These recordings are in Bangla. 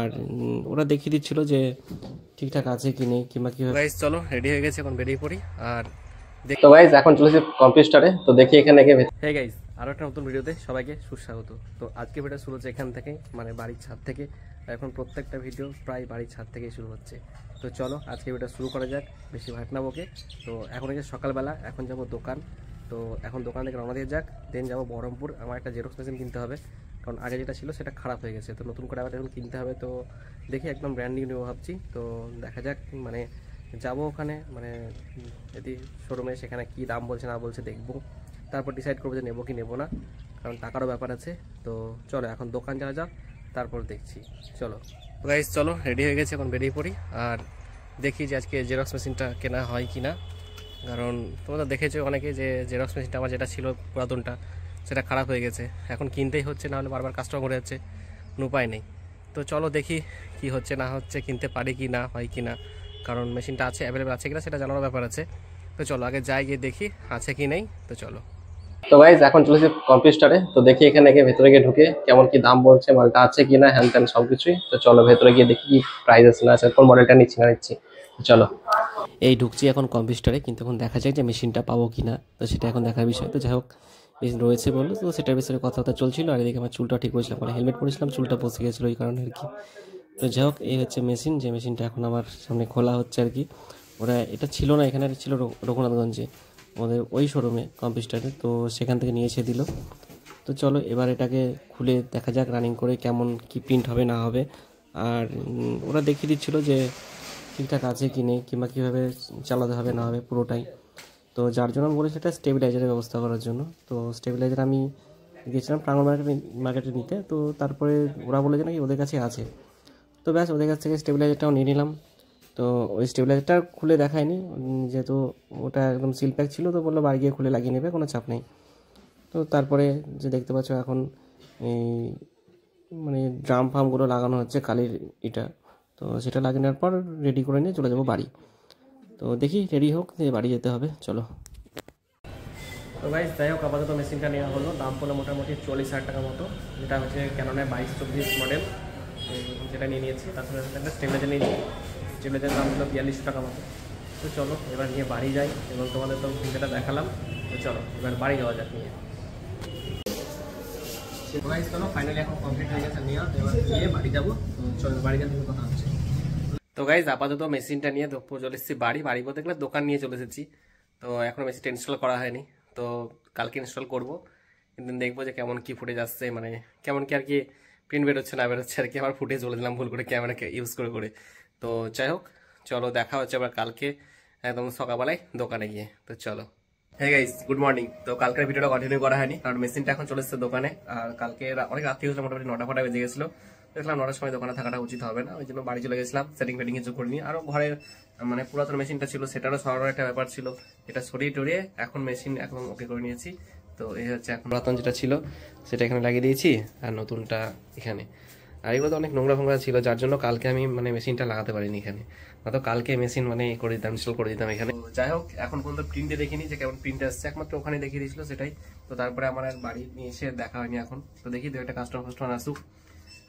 আর ওরা দেখিয়ে দিচ্ছিল যে ঠিকঠাক আছে কি নেই কিংবা কীভাবে। গাইস চলো রেডি হয়ে গেছে, এখন বেরিয়ে পড়ি। আর তো গাইস এখন চলেছি কম্পিউটারে, তো দেখি এখানে গিয়ে। হে গাইস, আরও একটা নতুন ভিডিওতে সবাইকে সুস্বাগত। তো আজকে ভিডিও শুরু হচ্ছে এখান থেকে, মানে বাড়ির ছাদ থেকে। এখন প্রত্যেকটা ভিডিও প্রায় বাড়ির ছাদ থেকেই শুরু হচ্ছে। তো চলো আজকে ভিডিও শুরু করা যাক, বেশি ভাট না বকে। তো এখন হচ্ছে সকালবেলা, এখন যাব দোকান। তো এখন দোকান থেকে রওনা দিয়ে যাক, দেন যাবো বহরমপুর। আমার একটা জেরক্স মেশিন কিনতে হবে, কারণ আগে যেটা ছিল সেটা খারাপ হয়ে গেছে। তো নতুন করে আবার এখন কিনতে হবে। তো দেখি একদম ব্র্যান্ড নিউ নেবো ভাবছি। তো দেখা যাক, মানে যাবো ওখানে, মানে যদি শোরুমে সেখানে কী দাম বলছে না বলছে দেখবো, তারপর ডিসাইড করবো যে নেবো কি নেবো না, কারণ টাকারও ব্যাপার আছে। তো চলো এখন দোকান যাওয়া যাক, তারপর দেখছি। চলো গাইস চলো রেডি হয়ে গেছে, এখন বেরিয়ে পড়ি। আর দেখি যে আজকে জেরক্স মেশিনটা কেনা হয় কি না, কারণ তোমরা দেখেছো অনেকে যে জেরক্স মেশিনটা আমার যেটা ছিল পুরাতনটা, সেটা খারাপ হয়ে গেছে। এখন কিনতেই হচ্ছে, নাহলে বারবার কাস্টমার করে যাচ্ছে, কোনো উপায় নেই। তো চলো দেখি কি হচ্ছে না হচ্ছে, কিনতে পারি কি না হয় কি না, কারণ মেশিনটা আছে অ্যাভেলেবেল আছে কিনা সেটা জানার ব্যাপার আছে। তো চলো আগে যাই, গিয়ে দেখি আছে কি নেই। তো চলো। তো গাইস এখন চলেছি কম্পিউটারে, তো দেখি এখানে গিয়ে ভেতরে গিয়ে ঢুকে কেমন কি দাম বলছে, মালটা আছে কিনা, হ্যান ত্যান সবকিছুই। তো চলো ভেতরে গিয়ে দেখি কি প্রাইস আছে না আছে, কোন মডেলটা নিচ্ছি না নিচ্ছি। চলো এই ঢুকছি এখন কম্পিউটারে, কিন্তু এখন দেখা যায় যে মেশিনটা পাবো কি না, তো সেটা এখন দেখার বিষয়। তো যাই হোক, মেশিন রয়েছে বললো, তো সেটার বিষয়ে কথাবার্তা চলছিল। আর এদিকে আমার চুলটা ঠিক করেছিলাম, মানে হেলমেট পরেছিলাম, চুলটা বসে গেছিলো এই কারণে আর কি। তো যাই হোক, এই হচ্ছে মেশিন, যে মেশিনটা এখন আমার সামনে খোলা হচ্ছে আর কি। ওরা এটা ছিল না এখানে, ছিল রঘুনাথগঞ্জে আমাদের ওই শোরুমে কম্পিউটারে, তো সেখান থেকে নিয়ে এসে দিল। তো চলো এবার এটাকে খুলে দেখা যাক রানিং করে কেমন কি প্রিন্ট হবে না হবে। আর ওরা দেখিয়ে দিচ্ছিল যে ঠিকঠাক আছে কি নেই কিংবা কীভাবে চালাতে হবে না হবে পুরোটাই। তো যার জন্য আমি বলেছি এটা স্টেবিলাইজারের ব্যবস্থা করার জন্য। তো স্টেবিলাইজার আমি গিয়েছিলাম প্রাঙ্গণ মার্কেটে নিতে। তো তারপরে ওরা বলে যে নাকি ওদের কাছে আছে। তো ব্যাস ওদের কাছ থেকে স্টেবিলাইজারটাও নিয়ে নিলাম। তো ওই স্টেবিলাইজারটা খুলে দেখায়নি, যেহেতু ওটা একদম সিল প্যাক ছিল। তো বললো বাড়ি গিয়ে খুলে লাগিয়ে নেবে, কোনো চাপ নেই। তো তারপরে যে দেখতে পাচ্ছ এখন এই মানে ড্রাম ফার্মগুলো লাগানো হচ্ছে কালির এটা। তো সেটা লাগিয়ে নেওয়ার পর রেডি করে নিয়ে চলে যাবো বাড়ি। তো দেখি রেডি হোক, দিয়ে বাড়ি যেতে হবে। চলো। তো গাইস যাই হোক, আপাতত মেশিনটা নেওয়া হলো, দাম পড়লো মোটামুটি 40,000 টাকা মতো, যেটা হচ্ছে ক্যাননের 22-24 মডেল, যেটা নিয়ে নিয়েছি। তাছাড়া একটা স্টেবিলাইজার নিয়েছি, স্টেবিলাইজার দাম হলো 4200 টাকা মতো। তো চলো এবার নিয়ে বাড়ি যাই, এবং তোমাদের তো ভিডিওটা দেখালাম। তো চলো এবার বাড়ি যাওয়া যাক নিয়ে। গাইস চলো ফাইনালি এখন কমপ্লিট হয়ে গেছে নিয়ে, এবার গিয়ে বাড়ি যাবো। চলো বাড়ি যাওয়ার জন্য কথা হচ্ছে। তো গাইজ আপাতত মেশিনটা নিয়ে চলে এসেছি বাড়ি বলতে গেলে দোকান নিয়ে চলে এসেছি। তো এখনো মেশিনটা ইনস্টল করা হয়নি, তো কালকে ইনস্টল করবো। কিন্তু দেখবো যে কেমন কি ফুটেজ আসছে, মানে কেমন কি আর কি প্রিন্ট বেরোচ্ছে না বেরোচ্ছে আর কি। আমার ফুটেজ বলে দিলাম ভুল করে ক্যামেরাকে ইউজ করে। তো যাই হোক, চলো দেখা হচ্ছে আবার কালকে একদম সকালবেলায় দোকানে গিয়ে। তো চলো। হ্যাঁ গাইজ গুড মর্নিং। তো কালকের ভিডিওটা কন্টিনিউ করা হয়নি, কারণ মেশিনটা এখন চলে এসেছে দোকানে। আর কালকে অনেক রাত্রি হয়েছিল, মোটামুটি 9টা বেজে গেছিলো। দেখলাম 9টার সময় দোকানে থাকাটা উচিত হবে না, ওই জন্য বাড়ি চলে গেছিলাম। সেটিং কিছু করিনি। আরো ঘরের মানে পুরাতন মেশিনটা ছিল, সেটারও সরানোর একটা ব্যাপার ছিল, এটা সরিয়ে টরিয়ে এখন মেশিন একদম ওকে করে নিয়েছি। তো এই হচ্ছে এখন পুরাতন যেটা ছিল সেটা এখানে লাগিয়ে দিয়েছি, আর নতুনটা এখানে। আর এগুলো তো অনেক নোংরা ফোংরা ছিল, যার জন্য কালকে আমি মানে মেশিনটা লাগাতে পারিনি এখানে। তো কালকে মেশিন মানে করে দিতাম, ইনস্টল করে দিতাম এখানে। যাই হোক, এখন পর্যন্ত প্রিন্টে দেখিনি যে কেমন প্রিন্ট আসছে, একমাত্র ওখানে দেখিয়ে দিয়েছিল সেটাই। তো তারপরে আমার আর বাড়ি নিয়ে এসে দেখা হয়নি এখন। তো দেখি দু একটা কাস্টমার আসুক,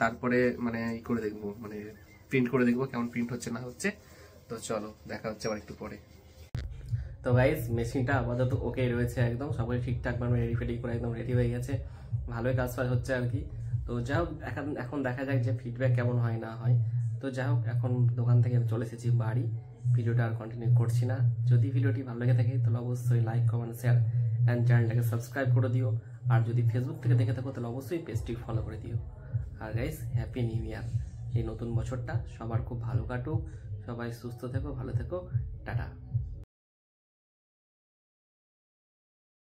তারপরে মানে ই করে দেখবো, মানে প্রিন্ট করে দেখবো কেমন প্রিন্ট হচ্ছে না হচ্ছে। তো চলো দেখা হচ্ছে আবার একটু পরে। তো গাইস মেশিনটা আপাতত ওকে রয়েছে, একদম সবাই ঠিকঠাক মানে রেডি ফেডি করে একদম রেডি হয়ে গেছে, ভালোই কাজ ফাজ হচ্ছে আর কি। তো যাই হোক এখন দেখা যাক যে ফিডব্যাক কেমন হয় না হয়। তো যাই হোক, এখন দোকান থেকে চলে এসেছি বাড়ি, ভিডিওটা আর কন্টিনিউ করছি না। যদি ভিডিওটি ভালো লেগে থাকে তাহলে অবশ্যই লাইক কমেন্ট শেয়ার অ্যান্ড চ্যানেলটাকে সাবস্ক্রাইব করে দিও। আর যদি ফেসবুক থেকে দেখে থাকো তাহলে অবশ্যই পেজটি ফলো করে দিও। আর গাইস হ্যাপি নিউ ইয়ার। এই নতুন বছরটা সবার খুব ভালো কাটুক, সবাই সুস্থ থেকো, ভালো থেকো, টাটা।